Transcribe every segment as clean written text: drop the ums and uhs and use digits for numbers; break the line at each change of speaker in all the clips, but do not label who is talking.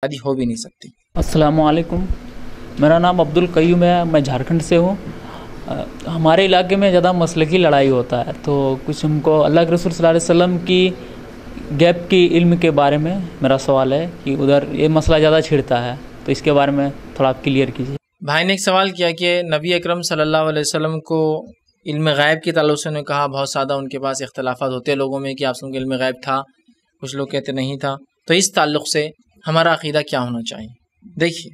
شادی ہو بھی نہیں سکتی۔
السلام علیکم، میرا نام عبدالقیوم ہے، میں جھارکھنڈ سے ہوں۔ ہمارے علاقے میں زیادہ مسلکی لڑائی ہوتا ہے، تو کچھ ہم کو اللہ کے رسول صلی اللہ علیہ وسلم کی غیب کی علم کے بارے میں میرا سوال ہے کہ ادھر یہ مسئلہ زیادہ چھڑتا ہے، تو اس کے بارے میں تھوڑا آپ کلیئر کیجیے۔
بھائی نے ایک سوال کیا کہ نبی اکرم صلی اللہ علیہ وسلم کو علم غیب کے تعلق سے انہوں نے کہا بہت سادہ ان کے پاس اختلافات ہوتے ہیں لوگوں میں کہ آپ کو علم غیب تھا، کچھ لوگ کہتے نہیں تھا، تو اس تعلق سے ہمارا عقیدہ کیا ہونا چاہیے؟ دیکھیے،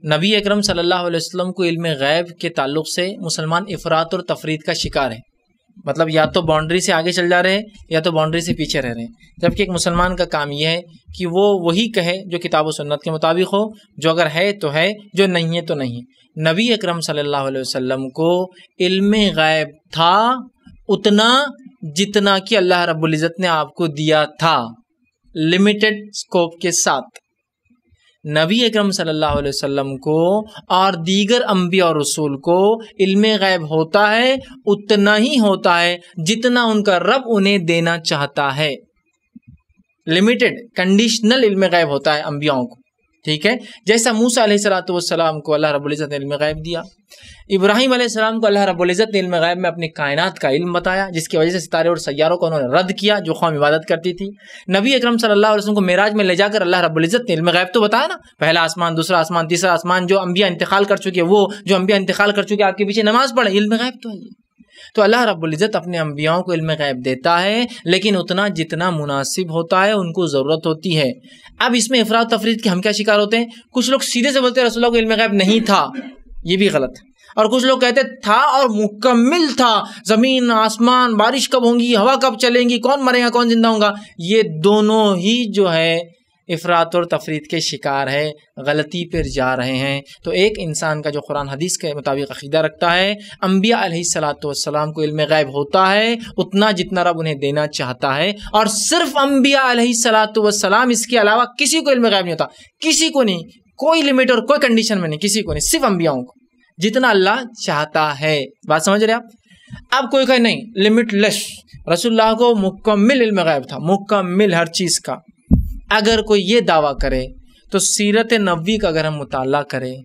نبی اکرم صلی اللہ علیہ وسلم کو علم غیب کے تعلق سے مسلمان افراط اور تفرید کا شکار ہے، مطلب یا تو باؤنڈری سے آگے چل جا رہے ہیں یا تو باؤنڈری سے پیچھے رہ رہے ہیں، جبکہ ایک مسلمان کا کام یہ ہے کہ وہ وہی کہے جو کتاب و سنت کے مطابق ہو، جو اگر ہے تو ہے، جو نہیں ہے تو نہیں۔ نبی اکرم صلی اللہ علیہ وسلم کو علم غیب تھا اتنا جتنا کہ اللہ رب العزت نے آپ کو دیا تھا، لمیٹڈ اسکوپ کے ساتھ۔ نبی اکرم صلی اللہ علیہ وسلم کو اور دیگر انبیاء اور رسول کو علم غیب ہوتا ہے اتنا ہی ہوتا ہے جتنا ان کا رب انہیں دینا چاہتا ہے، لمیٹڈ کنڈیشنل علم غیب ہوتا ہے انبیاءوں کو، ٹھیک ہے؟ جیسا موسیٰ علیہ السلام کو اللہ رب العزت نے علم غیب دیا، ابراہیم علیہ السلام کو اللہ رب العزت نے علم غیب میں اپنی کائنات کا علم بتایا، جس کی وجہ سے ستارے اور سیاروں کو انہوں نے رد کیا جو قوم عبادت کرتی تھی۔ نبی اکرم صلی اللہ علیہ وسلم کو معراج میں لے جا کر اللہ رب العزت نے علم غیب تو بتایا نا، پہلا آسمان، دوسرا آسمان، تیسرا آسمان، جو انبیاء انتقال کر چکے، وہ جو انبیاء انتقال کر چکے آپ کے پیچھے نماز پڑھے، علم غیب تو ہے یہ۔ تو اللہ رب العزت اپنے انبیاءوں کو علم غیب دیتا ہے، لیکن اتنا جتنا مناسب ہوتا ہے، ان کو ضرورت ہوتی ہے۔ اب اس میں افراط تفرید کے ہم کیا شکار ہوتے ہیں؟ کچھ لوگ سیدھے سے بولتے ہیں رسول اللہ کو علم غیب نہیں تھا، یہ بھی غلط ہے، اور کچھ لوگ کہتے تھا اور مکمل تھا، زمین آسمان، بارش کب ہوں گی، ہوا کب چلیں گی، کون مرے گا کون زندہ ہوگا، یہ دونوں ہی جو ہے افراط اور تفرید کے شکار ہے، غلطی پر جا رہے ہیں۔ تو ایک انسان کا جو قرآن حدیث کے مطابق عقیدہ رکھتا ہے، انبیاء علیہ السلام کو علم غیب ہوتا ہے اتنا جتنا رب انہیں دینا چاہتا ہے، اور صرف انبیاء علیہ السلام، اس کے علاوہ کسی کو علم غیب نہیں ہوتا، کسی کو نہیں، کوئی لمٹ اور کوئی کنڈیشن میں نہیں، کسی کو نہیں، صرف انبیاءوں کو جتنا اللہ چاہتا ہے۔ بات سمجھ رہے آپ؟ اب کوئی کہے نہیں، لمٹ لیس، رسول اللہ کو مکمل علم غیب تھا، مکمل ہر چیز کا۔ اگر کوئی یہ دعویٰ کرے تو سیرت نبوی کا اگر ہم مطالعہ کریں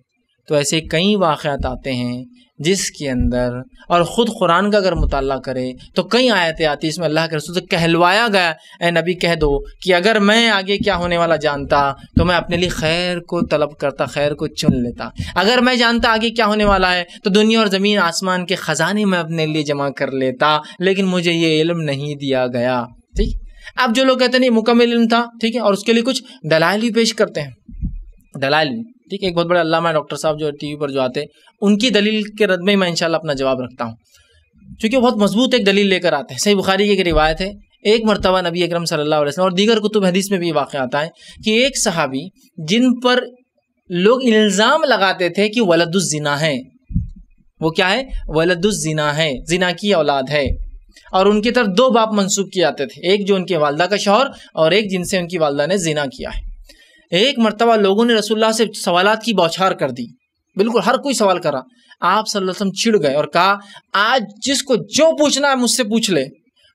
تو ایسے کئی واقعات آتے ہیں جس کے اندر، اور خود قرآن کا اگر مطالعہ کرے تو کئی آیتیں آتی ہیں، اس میں اللہ کے رسول سے کہلوایا گیا، اے نبی کہہ دو کہ اگر میں آگے کیا ہونے والا جانتا تو میں اپنے لیے خیر کو طلب کرتا، خیر کو چن لیتا، اگر میں جانتا آگے کیا ہونے والا ہے تو دنیا اور زمین آسمان کے خزانے میں اپنے لیے جمع کر لیتا، لیکن مجھے یہ علم نہیں دیا گیا۔ ٹھیک، اب جو لوگ کہتے ہیں نہیں مکمل علم تھا، ٹھیک ہے، اور اس کے لیے کچھ دلائل بھی پیش کرتے ہیں، دلائل بھی، ٹھیک ہے، ایک بہت بڑے علامہ ڈاکٹر صاحب جو ٹی وی پر جو آتے ہیں، ان کی دلیل کے رد میں انشاءاللہ اپنا جواب رکھتا ہوں، چونکہ وہ بہت مضبوط ایک دلیل لے کر آتے ہیں۔ صحیح بخاری کی ایک روایت ہے، ایک مرتبہ نبی اکرم صلی اللہ علیہ وسلم اور دیگر کتب حدیث میں بھی یہ واقعہ آتا ہے کہ ایک صحابی جن پر لوگ الزام لگاتے تھے کہ ولد الزنا ہے، وہ کیا ہے؟ ولد الزنا ہے، زنا کی اولاد ہے، اور ان کی طرف دو باپ منسوب کیے جاتے تھے، ایک جو ان کی والدہ کا شوہر اور ایک جن سے ان کی والدہ نے زنا کیا ہے۔ ایک مرتبہ لوگوں نے رسول اللہ سے سوالات کی بوچھار کر دی، بالکل ہر کوئی سوال کرا، آپ صلی اللہ علیہ وسلم چڑ گئے اور کہا آج جس کو جو پوچھنا ہے مجھ سے پوچھ لے۔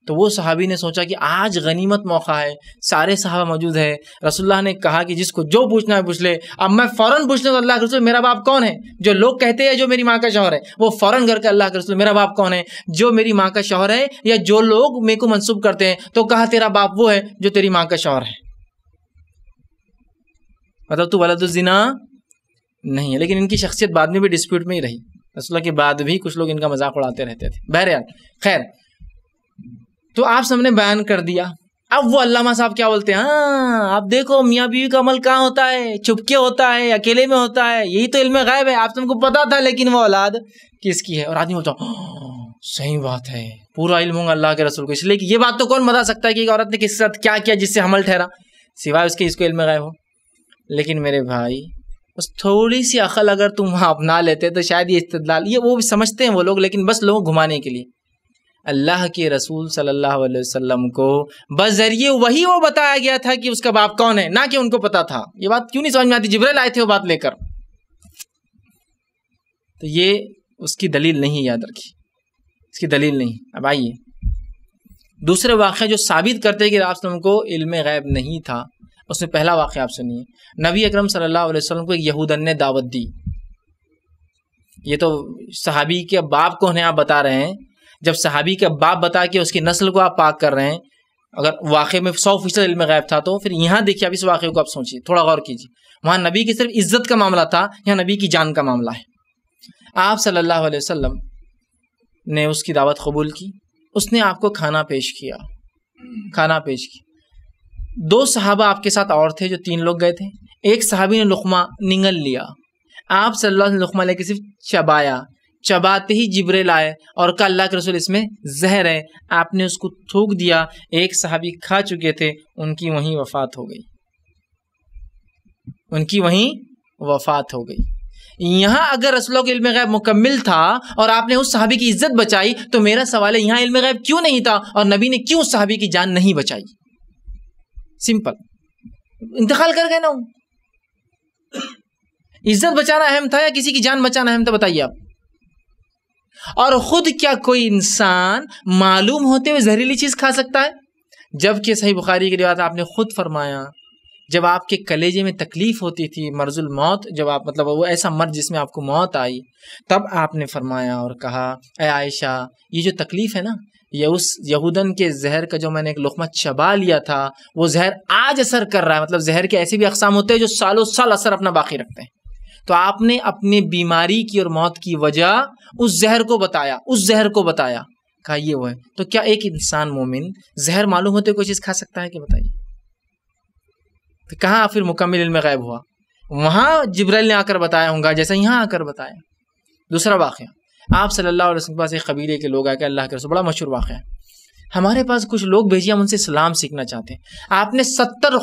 تو وہ صحابی نے سوچا کہ آج غنیمت موقع ہے، سارے صحابہ موجود ہیں، رسول اللہ نے کہا کہ جس کو جو پوچھنا ہے پوچھ لے، اب میں فوراً پوچھ لوں تو اللہ کے رسول میرا باپ کون ہے؟ جو لوگ کہتے ہیں جو میری ماں کا شوہر ہے، وہ فوراً کر کے اللہ کے رسول میرا باپ کون ہے؟ جو میری ماں کا شوہر ہے، یا جو لوگ میرے کو منسوب کرتے ہیں، تو کہا تیرا باپ وہ ہے جو تیری ماں کا شوہر ہے، مطلب تو ولد الزنا نہیں ہے۔ لیکن ان کی شخصیت بعد میں بھی ڈسپیوٹ میں ہی رہی، رسول اللہ کے بعد بھی کچھ لوگ ان کا مذاق اڑاتے رہتے تھے۔ بہرحال خیر، تو آپ سب نے بیان کر دیا۔ اب وہ علامہ صاحب کیا بولتے ہیں، ہاں آپ دیکھو میاں بیوی کا عمل کہاں ہوتا ہے، چھپکے ہوتا ہے، اکیلے میں ہوتا ہے، یہی تو علم غیب ہے، آپ سب کو پتا تھا، لیکن وہ اولاد کس کی ہے؟ اور آدمی بولتا صحیح بات ہے، پورا علم ہوگا اللہ کے رسول کو، اس لیے کہ یہ بات تو کون بتا سکتا ہے کہ ایک عورت نے کس کے ساتھ کیا کیا جس سے حمل ٹھہرا، سوائے اس کے اس کو علم غیب ہو۔ لیکن میرے بھائی، بس تھوڑی سی عقل اگر تم وہاں اپنا لیتے تو شاید یہ استدلال، یہ وہ بھی سمجھتے ہیں وہ لوگ، لیکن بس لوگوں کو گھمانے کے لیے۔ اللہ کے رسول صلی اللہ علیہ وسلم کو بذریعے وہی وہ بتایا گیا تھا کہ اس کا باپ کون ہے، نہ کہ ان کو پتا تھا۔ یہ بات کیوں نہیں سمجھ میں آتی؟ جبرائیل آئے تھے وہ بات لے کر، تو یہ اس کی دلیل نہیں، یاد رکھیے اس کی دلیل نہیں۔ اب آئیے دوسرے واقعہ جو ثابت کرتے کہ آپ کو علم غیب نہیں تھا، اس میں پہلا واقعہ آپ سنیے. نبی اکرم صلی اللہ علیہ وسلم کو ایک یہودن نے دعوت دی. یہ تو صحابی کے باپ کو انہیں آپ بتا رہے ہیں. جب صحابی کا باپ بتا کے اس کی نسل کو آپ پاک کر رہے ہیں, اگر واقعے میں 100% علم غیب تھا تو پھر یہاں دیکھیے اب اس واقعے کو آپ سوچیے, تھوڑا غور کیجیے. وہاں نبی کی صرف عزت کا معاملہ تھا, یہاں نبی کی جان کا معاملہ ہے. آپ صلی اللہ علیہ وسلم نے اس کی دعوت قبول کی. اس نے آپ کو کھانا پیش کیا. 2 صحابہ آپ کے ساتھ اور تھے جو 3 لوگ گئے تھے. ایک صحابی نے لقمہ نگل لیا. آپ صلی اللہ علیہ وسلم لقمہ لے کے صرف چبایا. چباتے ہی جبریل آئے اور کہا اللہ کے رسول اس میں زہر ہے. آپ نے اس کو تھوک دیا. ایک صحابی کھا چکے تھے, ان کی وہیں وفات ہو گئی. یہاں اگر رسول اللہ کا علم غیب مکمل تھا اور آپ نے اس صحابی کی عزت بچائی تو میرا سوال ہے یہاں علم غیب کیوں نہیں تھا اور نبی نے کیوں اس صحابی کی جان نہیں بچائی؟ سمپل, انتقال کر گئے نا. عزت بچانا اہم تھا یا کسی کی جان بچانا اہم تھا بتائیے آپ؟ اور خود کیا کوئی انسان معلوم ہوتے ہوئے زہریلی چیز کھا سکتا ہے؟ جبکہ صحیح بخاری کی روایت آپ نے خود فرمایا جب آپ کے کلیجے میں تکلیف ہوتی تھی, مرض الموت, جب آپ مطلب وہ ایسا مرض جس میں آپ کو موت آئی, تب آپ نے فرمایا اور کہا اے عائشہ یہ جو تکلیف ہے نا یہ اس یہودن کے زہر کا جو میں نے ایک لقمہ چبا لیا تھا وہ زہر آج اثر کر رہا ہے. مطلب زہر کے ایسے بھی اقسام ہوتے ہیں جو سالوں سال اثر اپنا باقی رکھتے ہیں. تو آپ نے اپنی بیماری کی اور موت کی وجہ اس زہر کو بتایا, کہا یہ وہ ہے. تو کیا ایک انسان مومن زہر معلوم ہوتے کوئی چیز کھا سکتا ہے کہ بتائیے؟ تو کہاں پھر مکمل علم غیب ہوا؟ وہاں جبرائیل نے آ کر بتایا ہوں گا جیسا یہاں آ کر بتایا. دوسرا واقعہ, آپ صلی اللہ علیہ وسلم کے پاس ایک قبیلے کے لوگ آئے کہ اللہ کے رسول, بڑا مشہور واقعہ ہے. ہمارے پاس کچھ لوگ بھیجیے, ہم ان سے اسلام سیکھنا چاہتے ہیں. آپ نے 70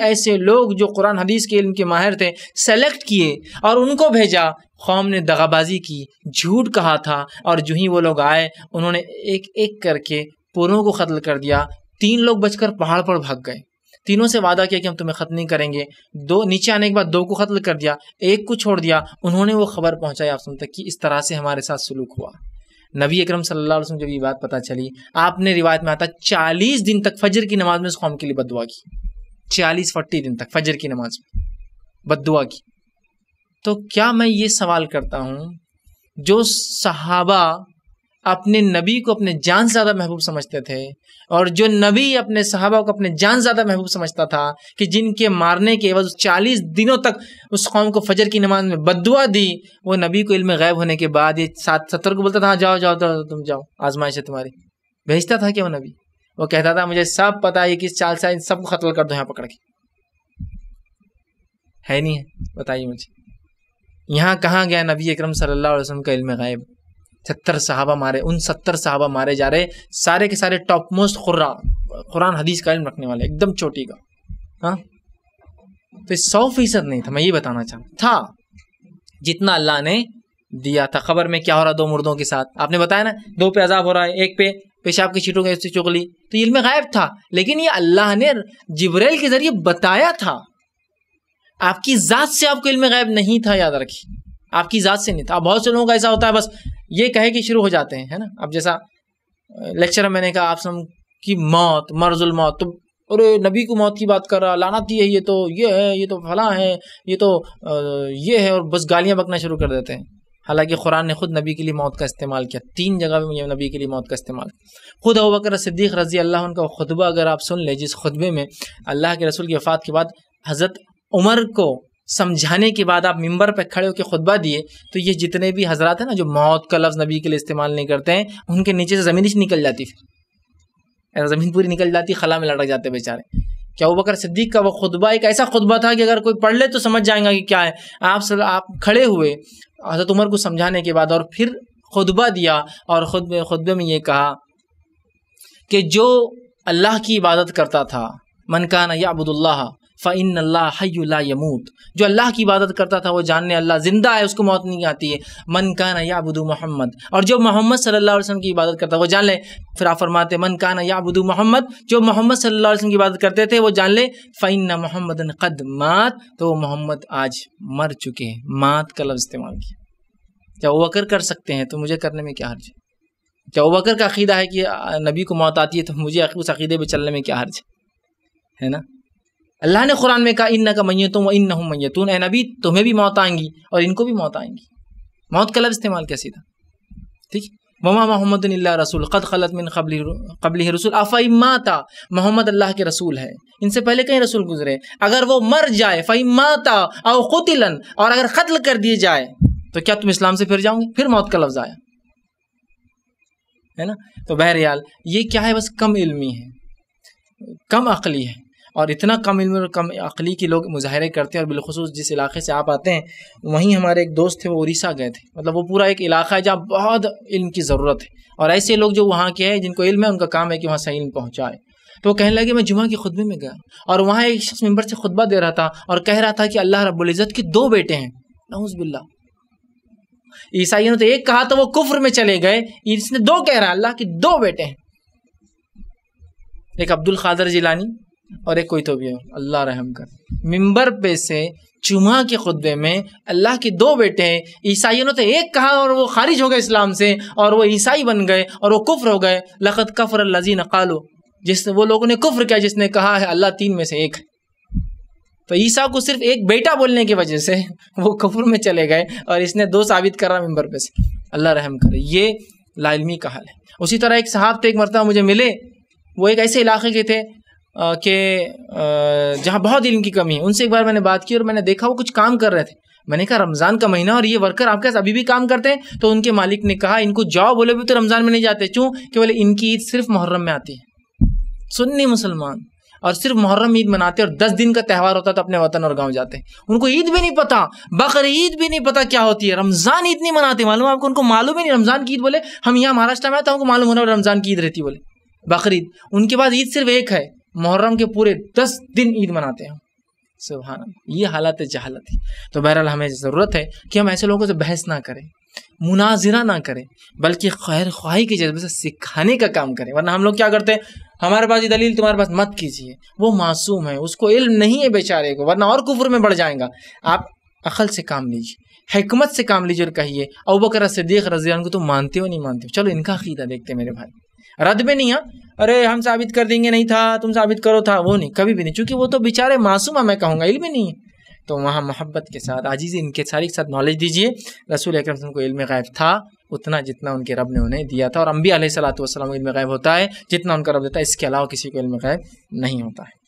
ایسے لوگ جو قرآن حدیث کے علم کے ماہر تھے سلیکٹ کیے اور ان کو بھیجا. قوم نے دغابازی کی, جھوٹ کہا تھا, اور جو ہی وہ لوگ آئے انہوں نے ایک ایک کر کے پوروں کو قتل کر دیا. 3 لوگ بچ کر پہاڑ پر بھاگ گئے. تینوں سے وعدہ کیا کہ ہم تمہیں قتل نہیں کریں گے. 2 نیچے آنے کے بعد 2 کو قتل کر دیا, 1 کو چھوڑ دیا. انہوں نے وہ خبر پہنچائی آپ تک کہ اس طرح سے ہمارے ساتھ سلوک ہوا. نبی اکرم صلی اللہ علیہ وسلم جب یہ بات پتہ چلی, آپ نے روایت میں آتا 40 دن تک فجر کی نماز میں اس قوم کے لیے بد دعا کی. 40 دن تک فجر کی نماز میں بد دعا کی. تو کیا میں یہ سوال کرتا ہوں, جو صحابہ اپنے نبی کو اپنے جان سے زیادہ محبوب سمجھتے تھے اور جو نبی اپنے صحابہ کو اپنے جان سے زیادہ محبوب سمجھتا تھا کہ جن کے مارنے کے عوض 40 دنوں تک اس قوم کو فجر کی نماز میں بد دعا دی, وہ نبی کو علم غیب ہونے کے بعد یہ 70 کو بولتا تھا جاؤ تم جاؤ, آزمائش ہے تمہاری. بھیجتا تھا کہ وہ نبی, وہ کہتا تھا مجھے سب پتا ہے کس چال سے سب کو قتل کر دو یہاں پکڑ کے. ہے نہیں ہے؟ بتائیے مجھے یہاں کہاں گیا نبی اکرم صلی اللہ علیہ وسلم کا علم غیب؟ 70 صحابہ مارے, ان 70 صحابہ مارے جا رہے, سارے کے سارے ٹاپ موسٹ قرآن حدیث کا علم رکھنے والے, ایک دم چوٹی کا. ہاں تو 100% نہیں تھا, میں یہ بتانا چاہتا تھا جتنا اللہ نے دیا تھا. خبر میں کیا ہو رہا 2 مردوں کے ساتھ, آپ نے بتایا نا 2 پہ عذاب ہو رہا ہے, 1 پہ پیشاب کی چیٹوں کے چغلی. تو علم غیب تھا, لیکن یہ اللہ نے جبریل کے ذریعے بتایا تھا. آپ کی ذات سے آپ کو علم غیب نہیں تھا, یاد رکھیے, آپ کی ذات سے نہیں تھا. بہت سے لوگوں کا ایسا ہوتا ہے بس یہ کہے کہ شروع ہو جاتے ہیں, ہے نا. اب جیسا لیکچر میں نے کہا آپ سب کی موت, مرض الموت, تو ارے نبی کو موت کی بات کر رہا, لعنتی ہے, یہ تو فلاں ہے, یہ تو یہ ہے, اور بس گالیاں بکنا شروع کر دیتے ہیں. حالانکہ قرآن نے خود نبی کے لیے موت کا استعمال کیا, 3 جگہ میں نبی کے لیے موت کا استعمال. خود ابوبکر صدیق رضی اللہ عنہ کا خطبہ اگر آپ سن لیں, جس خطبے میں اللہ کے رسول کی وفات کے بعد حضرت عمر کو سمجھانے کے بعد آپ ممبر پہ کھڑے ہو کے خطبہ دیے, تو یہ جتنے بھی حضرات ہیں نا جو موت کا لفظ نبی کے لیے استعمال نہیں کرتے ہیں, ان کے نیچے سے زمین ہی نکل جاتی, پھر زمین پوری نکل جاتی, خلا میں لٹک جاتے بیچارے. کیا ابوبکر صدیق کا وہ خطبہ ایک ایسا خطبہ تھا کہ اگر کوئی پڑھ لے تو سمجھ جائیں گا کہ کیا ہے. آپ کھڑے ہوئے حضرت عمر کو سمجھانے کے بعد اور پھر خطبہ دیا, اور خطبے میں یہ کہا کہ جو اللہ کی عبادت کرتا تھا, من کان یعبد اللہ فإن اللہ حی لا یموت, جو اللہ کی عبادت کرتا تھا وہ جاننے اللہ زندہ ہے, اس کو موت نہیں آتی ہے. من کان یعبد محمد, اور جو محمد صلی اللہ علیہ وسلم کی عبادت کرتا ہے وہ جان لے. پھر آپ فرماتے من کان یعبد محمد, جو محمد صلی اللہ علیہ وسلم کی عبادت کرتے تھے وہ جان لے فإن محمدا قد مات, تو محمد آج مر چکے ہیں. مات کا لفظ استعمال کیا. جب ابوبکر کر سکتے ہیں تو مجھے کرنے میں کیا حرج ہے؟ جب ابوبکر کا عقیدہ ہے کہ نبی کو موت آتی ہے تو مجھے اس عقیدے پہ چلنے میں کیا حرج ہے نا. اللہ نے قرآن میں کہا انک میتون و انہم میتون، اے نبی تمہیں بھی موت آئیں گی اور ان کو بھی موت آئیں گی. موت کا لفظ استعمال کیسے تھا؟ ٹھیک. وما محمد الا رسول قد خلت من قبلہ رسول افئن مات، محمد اللہ کے رسول ہے، ان سے پہلے کئی رسول گزرے، اگر وہ مر جائے فئن مات او قتلا، اور اگر قتل کر دیے جائے تو کیا تم اسلام سے پھر جاؤ گے؟ پھر موت کا لفظ آیا ہے نا. تو بہرحال یہ کیا ہے، بس کم علمی ہے، کم عقلی ہے، اور اتنا کم علم اور کم عقلی کے لوگ مظاہرے کرتے ہیں. اور بالخصوص جس علاقے سے آپ آتے ہیں وہیں ہمارے ایک دوست تھے، وہ اڑیسہ گئے تھے. مطلب وہ پورا ایک علاقہ ہے جہاں بہت علم کی ضرورت ہے، اور ایسے لوگ جو وہاں کے ہیں جن کو علم ہے ان کا کام ہے کہ وہاں صحیح علم پہنچائے. تو وہ کہنے لگے میں جمعہ کے خطبے میں گیا اور وہاں ایک شخص ممبر سے خطبہ دے رہا تھا اور کہہ رہا تھا کہ اللہ رب العزت کے 2 بیٹے ہیں. نعوذ باللہ. عیسائیوں نے تو ایک کہا تو وہ کفر میں چلے گئے، اس نے 2 کہہ رہا ہے، اللہ کے 2 بیٹے ہیں. ایک عبد القادر جیلانی اور ایک کوئی تو بھی ہے، اللہ رحم کر. ممبر پہ سے جمعہ کے خطبے میں اللہ کے 2 بیٹے ہیں. عیسائیوں نے تو ایک کہا اور وہ خارج ہو گئے اسلام سے اور وہ عیسائی بن گئے اور وہ کفر ہو گئے. لقد کفر الذین قالوا، وہ لوگوں نے کفر کیا جس نے کہا ہے اللہ 3 میں سے ایک ہے. تو عیسیٰ کو صرف ایک بیٹا بولنے کی وجہ سے وہ کفر میں چلے گئے اور اس نے 2 ثابت کرا ممبر پہ سے. اللہ رحم کرے. یہ لا علمی کا حال ہے. اسی طرح ایک صاحب تھے، ایک مرتبہ مجھے ملے، وہ ایک ایسے علاقے کے تھے کہ جہاں بہت علم کی کمی ہے. ان سے ایک بار میں نے بات کی اور میں نے دیکھا وہ کچھ کام کر رہے تھے. میں نے کہا رمضان کا مہینہ اور یہ ورکر آپ کے ساتھ ابھی بھی کام کرتے ہیں؟ تو ان کے مالک نے کہا ان کو جاؤ، بولے بھی تو رمضان میں نہیں جاتے. کیوں؟ کہ بولے ان کی عید صرف محرم میں آتی ہے. سنی مسلمان اور صرف محرم عید مناتے اور 10 دن کا تہوار ہوتا تو اپنے وطن اور گاؤں جاتے. ان کو عید بھی نہیں پتا، بقر عید بھی نہیں پتا کیا ہوتی ہے، رمضان عید نہیں مناتے. معلوم آپ کو، ان کو معلوم ہی نہیں رمضان کی عید. بولے ہم یہاں مہاراشٹر میں آتے ہیں، ہم کو معلوم ہونا رمضان کی عید رہتی. بولے بقرعید. ان کے بعد عید صرف ایک ہے، محرم کے پورے 10 دن عید مناتے ہیں. سبحان اللہ. یہ حالت جہالت ہے. تو بہرحال ہمیں ضرورت ہے کہ ہم ایسے لوگوں سے بحث نہ کریں، مناظرہ نہ کریں، بلکہ خیر خواہی کے جذبے سے سکھانے کا کام کریں. ورنہ ہم لوگ کیا کرتے ہیں، ہمارے پاس یہ دلیل تمہارے پاس مت کیجیے. وہ معصوم ہے، اس کو علم نہیں ہے بیچارے کو، ورنہ اور کفر میں بڑھ جائیں گا. آپ عقل سے کام لیجیے، حکمت سے کام لیجیے اور کہیے ابوبکر صدیق رضی اللہ عنہ کو تم مانتے ہو نہیں مانتے ہو؟ چلو ان کا عقیدہ دیکھتے میرے بھائی. رد میں نہیں، ارے ہم ثابت کر دیں گے نہیں تھا تم ثابت کرو تھا، وہ نہیں، کبھی بھی نہیں. چونکہ وہ تو بیچارے معصوم ہیں، میں کہوں گا علم ہی نہیں ہے. تو وہاں محبت کے ساتھ، عاجزی انکساری کے ساتھ نالج دیجیے. رسول اکرم صلی اللہ علیہ وسلم کو علم غیب تھا اتنا جتنا ان کے رب نے انہیں دیا تھا، اور انبیاء علیہ الصلوۃ والسلام علم غیب ہوتا ہے جتنا ان کا رب دیتا ہے. اس کے علاوہ کسی کو علم غیب نہیں ہوتا ہے.